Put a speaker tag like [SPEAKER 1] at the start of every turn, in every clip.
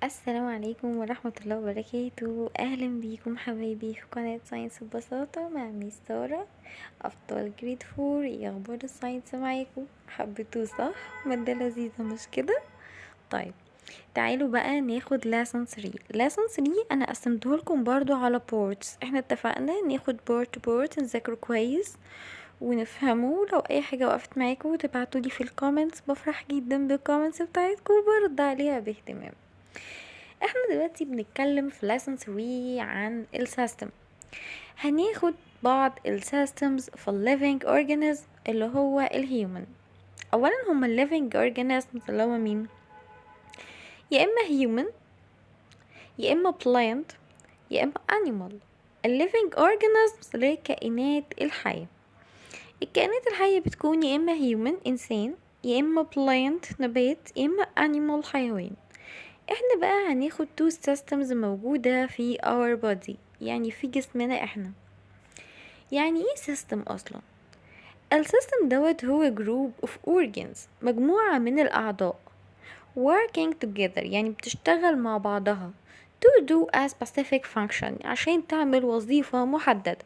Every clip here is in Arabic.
[SPEAKER 1] السلام عليكم ورحمة الله وبركاته. أهلا بيكم حبايبي في قناة ساينس ببساطة مع ميس سارة أبطال جريد فور. ايه أخبار الساينس معاكم؟ حبيتوه صح؟ مادة لذيذة مش كده؟ طيب تعالوا بقى ناخد lesson 3. lesson 3 أنا قسمتهولكم برضو على بورتس. احنا اتفقنا ناخد بورت نذاكره كويس ونفهمه. لو اي حاجة وقفت معاكم تبعتولي في الكومنتس، بفرح جدا بالكومنتس بتاعتكم وبرد عليها باهتمام. احنا دلوقتي بنتكلم في lesson 3 عن السيستم. هناخد بعض السيستمز في living organism اللي هو الهيومن. اولا هما living organisms اللي هو مين؟ يا اما human يا اما plant يا اما animal. living organisms اللي هي الكائنات الحية. الكائنات الحية بتكون يا اما human انسان، يا اما plant نبات، يا اما animal حيوان. احنا بقى هناخد two systems موجودة في our body، يعني في جسمنا احنا. يعني ايه system اصلا؟ السيستم دوت هو group of organs، مجموعة من الاعضاء working together، يعني بتشتغل مع بعضها to do a specific function، عشان تعمل وظيفة محددة.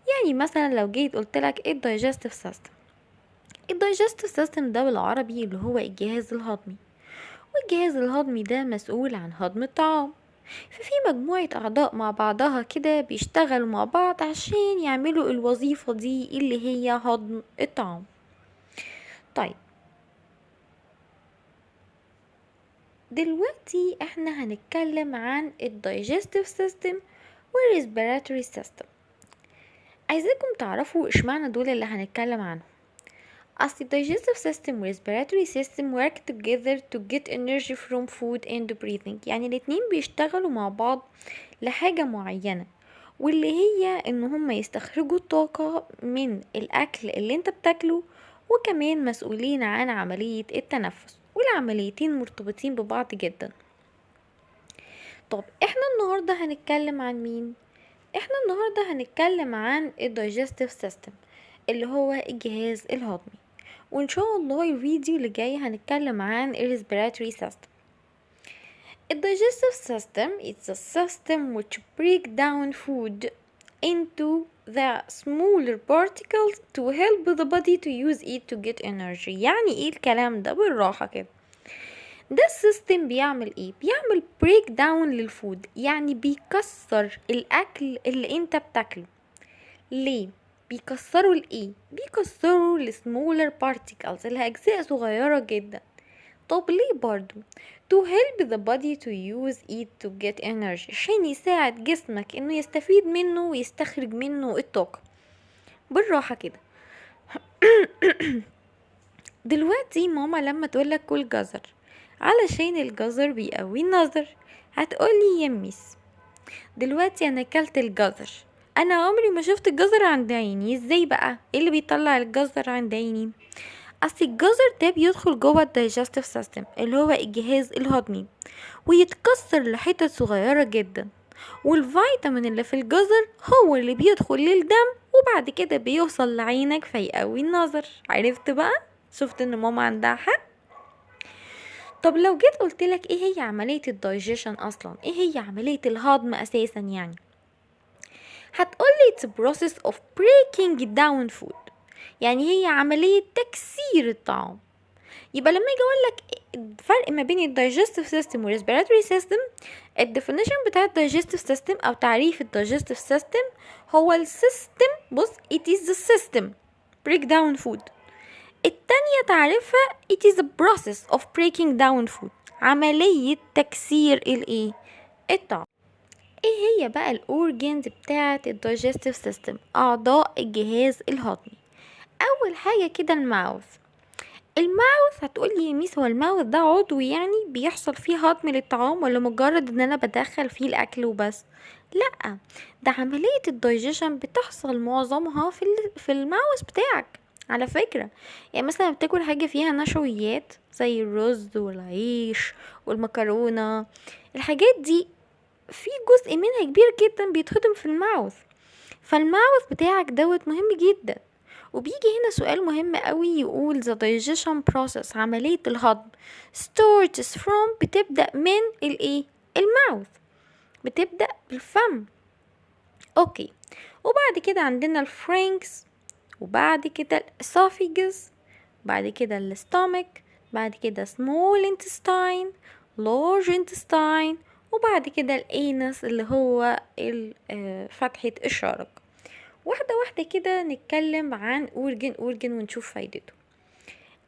[SPEAKER 1] يعني مثلا لو جيت قلتلك ايه digestive system؟ الدايجستيف سيستم ده بالعربي اللي هو الجهاز الهضمي، والجهاز الهضمي ده مسؤول عن هضم الطعام. ففي مجموعة أعضاء مع بعضها كده بيشتغلوا مع بعض عشان يعملوا الوظيفة دي اللي هي هضم الطعام. طيب دلوقتي احنا هنتكلم عن الدايجستيف سيستم والريسبيراتوري سيستم. عايزاكم تعرفوا اشمعنى دول اللي هنتكلم عنهم. أصل digestive system و respiratory system work together to get energy from food and breathing، يعني الاتنين بيشتغلوا مع بعض لحاجة معينة، واللي هي ان هم يستخرجوا الطاقة من الأكل اللي انت بتاكله، وكمان مسؤولين عن عملية التنفس، والعمليتين مرتبطين ببعض جدا. طب احنا النهاردة هنتكلم عن مين؟ احنا النهاردة هنتكلم عن الدايجستيف سيستم اللي هو الجهاز الهضمي، وان شاء الله الفيديو اللي جاي هنتكلم عن الريسبيراتوري سيستم. الدايجستيف سيستم is a system which break down food into the smaller particles to help the body to use it to get energy. يعني ايه الكلام ده بالراحة كده؟ ده السيستم بيعمل ايه؟ بيعمل بريك داون للفود، يعني بيكسر الاكل اللي انت بتاكله. ليه بيكسروا الايه؟ بيكسروا السمولر بارتيكلز، الاجزاء صغيرة جدا. طب ليه برضو؟ to help the body to use it to get energy، عشان يساعد جسمك انه يستفيد منه ويستخرج منه الطاقة. بالراحة كده. دلوقتي ماما لما تقولك كل جزر علشان الجزر بيقوي النظر، هتقولي يا ميس دلوقتي انا اكلت الجزر، انا عمري ما شفت الجزر عند عيني، ازاي بقى؟ ايه اللي بيطلع الجزر عند عيني؟ اصل الجزر ده بيدخل جوه الدايجستيف سيستم اللي هو الجهاز الهضمي، ويتكسر لحتت صغيرة جدا، والفيتامين اللي في الجزر هو اللي بيدخل للدم، وبعد كده بيوصل لعينك فيقوي النظر. عرفت بقى؟ شفت ان ماما عندها حق. طب لو جيت قلتلك ايه هي عملية الدايجيشن اصلا؟ ايه هي عملية الهضم اساسا يعني؟ هتقولي it's a process of breaking down food، يعني هي عملية تكسير الطعام. يبقى لما اجي اقولك الفرق ما بين الدايجستيف سيستم والريسبيراتوري سيستم، الديفينيشن بتاع الدايجستيف سيستم او تعريف الدايجستيف سيستم هو السيستم. بص it is the system break down food. التانية تعرفها it is a process of breaking down food، عملية تكسير الايه؟ الطعام. ايه هي بقى الاورجنز بتاعت الدايجستيف سيستم؟ اعضاء الجهاز الهضمي. اول حاجة كده الماوث. الماوث هتقولي يا ميس هو الماوث ده عضو يعني بيحصل فيه هضم للطعام، ولا مجرد ان انا بدخل فيه الاكل وبس؟ لا، ده عملية الدايجيشن بتحصل معظمها في الماوث بتاعك على فكرة. يعني مثلا بتاكل حاجة فيها نشويات زي الرز والعيش والمكرونة، الحاجات دي في جزء منها كبير جدا بيتهضم في الماوث. فالماوث بتاعك دوت مهم جدا، وبيجي هنا سؤال مهم قوي يقول the digestion process، عملية الهضم starts from، بتبدأ من الايه؟ الماوث، بتبدأ بالفم. اوكي، وبعد كده عندنا الفرنكس، وبعد كده الاسوفيجس، بعد كده الستومك، بعد كده small intestine، large intestine، وبعد كده الانس اللي هو فتحة الشرج. واحدة واحدة كده نتكلم عن أورجن ونشوف فايدته.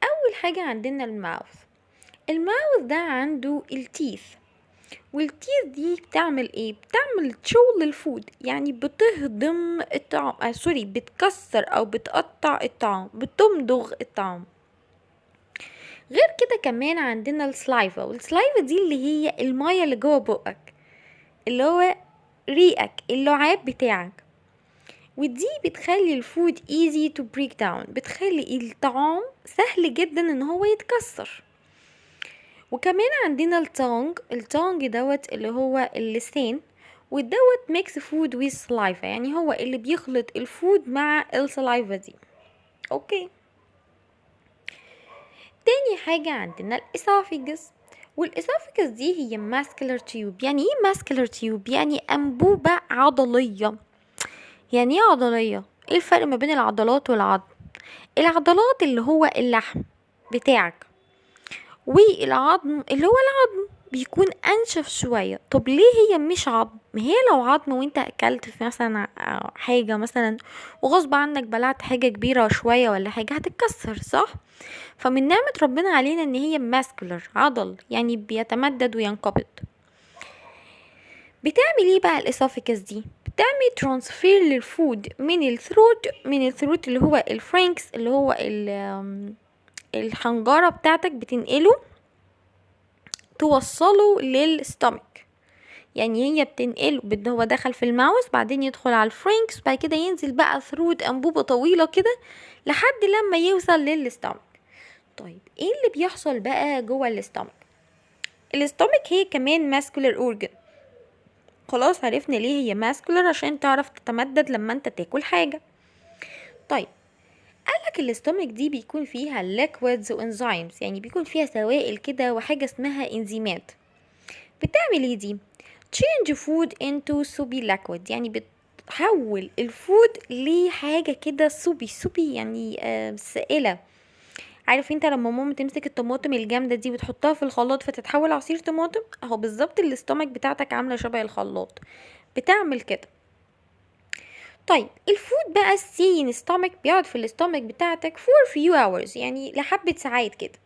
[SPEAKER 1] أول حاجة عندنا الماوث. الماوث ده عنده التيث، والتيث دي بتعمل ايه؟ بتعمل شغل الفود، يعني بتهضم الطعام، سوري، بتكسر او بتقطع الطعام، بتمضغ الطعام. غير كده كمان عندنا السلايفا، والسلايفا دي اللي هي المية اللي جوه بقك، اللي هو ريقك، اللعاب بتاعك، ودي بتخلي الفود easy to break down، بتخلي الطعام سهل جدا ان هو يتكسر. وكمان عندنا التونج دوت اللي هو اللسان، ودوت mix food with saliva، يعني هو اللي بيخلط الفود مع السلايفا دي. اوكي، تاني حاجة عندنا الاسوفيجس، والاسوفيجس دي هي ماسكولار تيوب. يعني ايه ماسكولار تيوب؟ يعني انبوبة عضلية. يعني ايه عضلية؟ ايه الفرق ما بين العضلات والعظم؟ العضلات اللي هو اللحم بتاعك، والعظم اللي هو العظم بيكون انشف شوية. طب ليه هي مش عظم؟ ما هي لو عظم وانت اكلت في مثلا حاجة مثلا وغصب عنك بلعت حاجة كبيرة شوية ولا حاجة، هتتكسر، صح؟ فمن نعمة ربنا علينا ان هي ماسكولر، عضل، يعني بيتمدد وينقبض. بتعمل ايه بقى الاسوفيكس دي؟ بتعمل ترانسفير للفود من الثروت اللي هو الفرنكس، اللي هو الحنجرة بتاعتك، بتنقله توصله للستومك. يعني هي بتنقله، هو دخل في الماوس، بعدين يدخل على الفرنكس، بعد كده ينزل بقى ثروت انبوبة طويلة كده لحد لما يوصل للستومك. طيب ايه اللي بيحصل بقى جوه الستومك؟ الستومك هي كمان ماسكولار اورجن. خلاص عرفنا ليه هي ماسكولار، عشان تعرف تتمدد لما انت تاكل حاجة. طيب قالك الاستومك دي بيكون فيها liquids وانزيمز، يعني بيكون فيها سوائل كده وحاجة اسمها انزيمات. بتعمل ايه دي؟ change food into soupy liquid، يعني بتحول الفود لحاجة كده سوبي يعني سائلة. عارف انت لما ماما تمسك الطماطم الجامدة دي وتحطها في الخلاط فتتحول عصير طماطم؟ اهو بالظبط الاستومك بتاعتك عاملة شبه الخلاط، بتعمل كده. طيب الفود بقى السين ستومك بيقعد في الاستومك بتاعتك for few hours، يعني لحبة ساعات كده،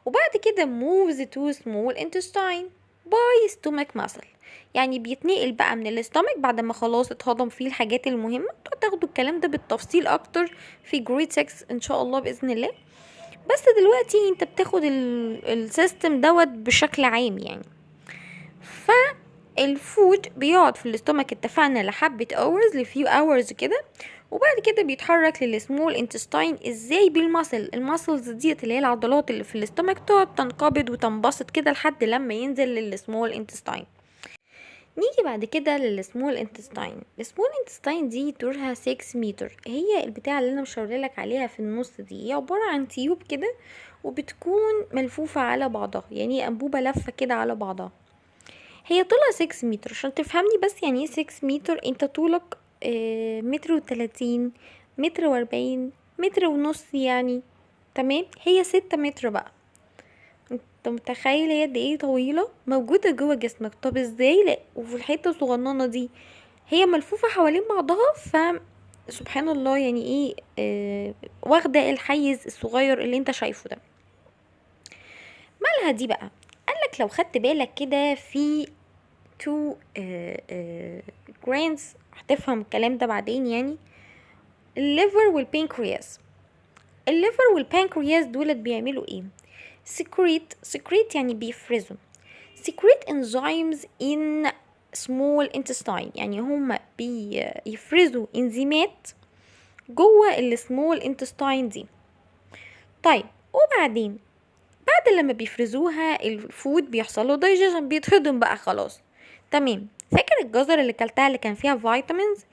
[SPEAKER 1] وبعد كده moves to small intestine by stomach muscle، يعني بيتنقل بقى من الاستومك بعد ما خلاص اتهضم فيه الحاجات المهمة. تاخدوا الكلام ده بالتفصيل اكتر في جريد 6 ان شاء الله بإذن الله، بس دلوقتي انت بتاخد السيستم دوت بشكل عام يعني. فالفود بيقعد في الاستومك، اتفقنا لحبة hours لفيو hours كده، وبعد كده بيتحرك للسمول انتستاين. ازاي؟ الماسلز ديت اللي هي العضلات اللي في الاستومك تقعد تنقبض وتنبسط كده لحد لما ينزل للسمول انتستاين. نيجي بعد كده للسمول انتستاين. السمول انتستاين دي طولها 6 متر، هي البتاعه اللي انا مشاورلك عليها في النص دي، هي عباره عن تيوب كده وبتكون ملفوفه على بعضها، يعني انبوبه لفه كده على بعضها. هي طولها 6 متر عشان تفهمني بس، يعني ايه 6 متر؟ انت طولك متر و30، متر و40، متر ونص يعني، تمام؟ هي 6 متر بقى. انت متخيل هي قد ايه طويله موجوده جوه جسمك؟ طب ازاي؟ لا، وفي الحته الصغننه دي هي ملفوفه حوالين بعضها، ف سبحان الله، يعني ايه واخده الحيز الصغير اللي انت شايفه ده. مالها دي بقى؟ قالك لو خدت بالك كده في تو جرينز، هتفهم الكلام ده بعدين يعني. الليفر والبنكرياس. الليفر والبنكرياس دولت بيعملوا ايه؟ سكريت يعني بيفرزوا secrete enzymes in small intestine، يعني هما بيفرزوا انزيمات جوه السمول انتستاين دي. طيب وبعدين بعد لما بيفرزوها الفود بيحصله دايجيشن، بيتهضم بقى خلاص، تمام؟ فاكر الجزر اللي كلتها اللي كان فيها فيتامينز؟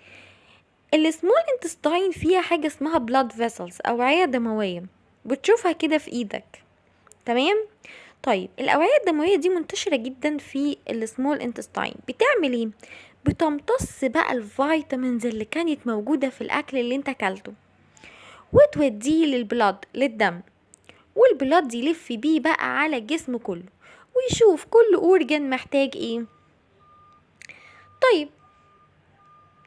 [SPEAKER 1] السمول انتستاين فيها حاجة اسمها blood vessels أوعية دموية، بتشوفها كده في ايدك. تمام. طيب الأوعية الدموية دي منتشرة جدا في السمول انتستاين. بتعمل ايه؟ بتمتص بقى الفيتامينز اللي كانت موجودة في الأكل اللي انت اكلته وتوديه للبلاد، للدم، والبلاد يلف بيه بقى على الجسم كله ويشوف كل اورجان محتاج ايه. طيب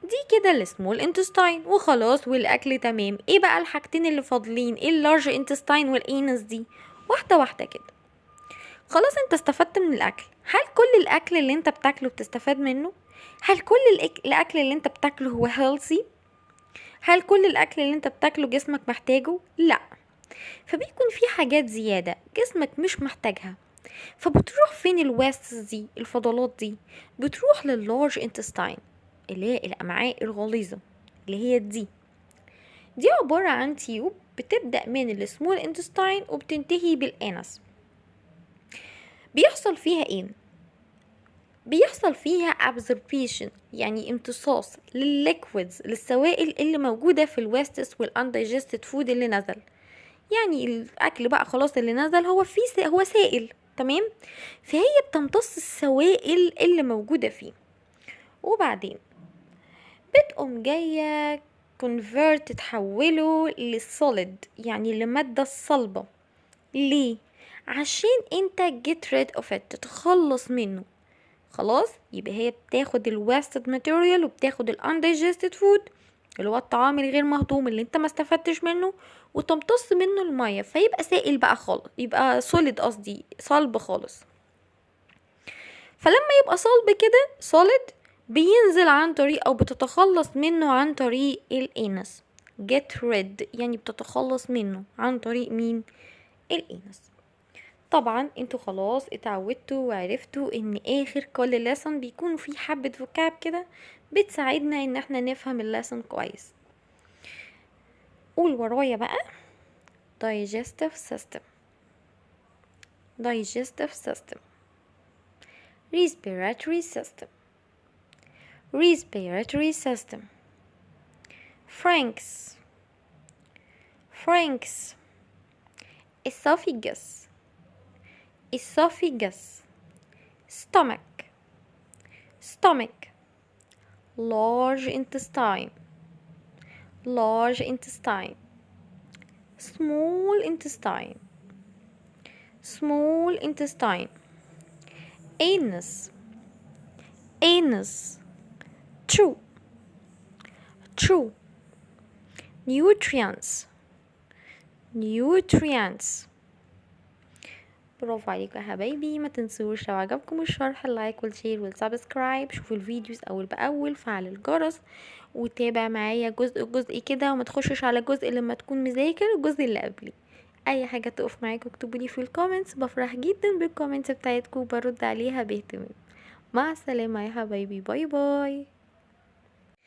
[SPEAKER 1] دي كده السمول انتستاين وخلاص، والاكل تمام. ايه بقى الحاجتين اللي فاضلين؟ ايه اللارج انتستاين والانس دي؟ واحده واحده كده. خلاص انت استفدت من الاكل. هل كل الاكل اللي انت بتاكله بتستفاد منه؟ هل كل الاكل اللي انت بتاكله هو هيلثي؟ هل كل الاكل اللي انت بتاكله جسمك محتاجه؟ لا. فبيكون في حاجات زياده جسمك مش محتاجها، فبتروح فين الويستس دي، الفضلات دي؟ بتروح لللارج انتستاين اللي هي الامعاء الغليظه، اللي هي دي عباره عن تيوب بتبدا من السمول انتستاين وبتنتهي بالانس. بيحصل فيها ايه؟ بيحصل فيها absorption، يعني امتصاص للليكويدز، للسوائل اللي موجوده في الويستس والاندايجستد فود اللي نزل. يعني الاكل بقى خلاص اللي نزل هو فيه هو سائل، تمام. فهي بتمتص السوائل اللي موجوده فيه، وبعدين بتقوم جايه convert، تحوله للسوليد، يعني لماده صلبه. ليه؟ عشان انت get rid of it، تتخلص منه. خلاص يبقى هي بتاخد الويستد ماتيريال وبتاخد الانdigested فود اللي هو الطعام الغير مهضوم اللي انت ما استفدتش منه، وتمتص منه الميه فيبقى سائل بقى خالص، يبقى سوليد، قصدي صلب خالص. فلما يبقى صلب كده سوليد بينزل عن طريق او بتتخلص منه عن طريق الانس. get rid يعني بتتخلص منه عن طريق مين؟ الانس. طبعا انتوا خلاص اتعودتوا وعرفتوا ان اخر كل لسن بيكونوا فيه حبة فوكاب كده بتساعدنا ان احنا نفهم اللسن كويس. قول ورايا بقى: digestive system، digestive system، respiratory system، respiratory system، pharynx، pharynx، esophagus، esophagus، stomach، stomach، large intestine، large intestine، small intestine، small intestine، anus، anus، true، true، nutrients، nutrients. برافو عليكم يا حبايبي. ما تنسوش لو عجبكم الشرح اللايك والشير والسبسكرايب. شوفوا الفيديوز اول باول، فعل الجرس، وتابع معايا جزء كده، وما تخشش على جزء لما تكون مذاكر الجزء اللي قبلي. اي حاجه تقف معاكم اكتبوا لي في الكومنتس، بفرح جدا بالكومنتس بتاعتكم وبرد عليها باهتمام. مع السلامه يا حبايبي، باي باي.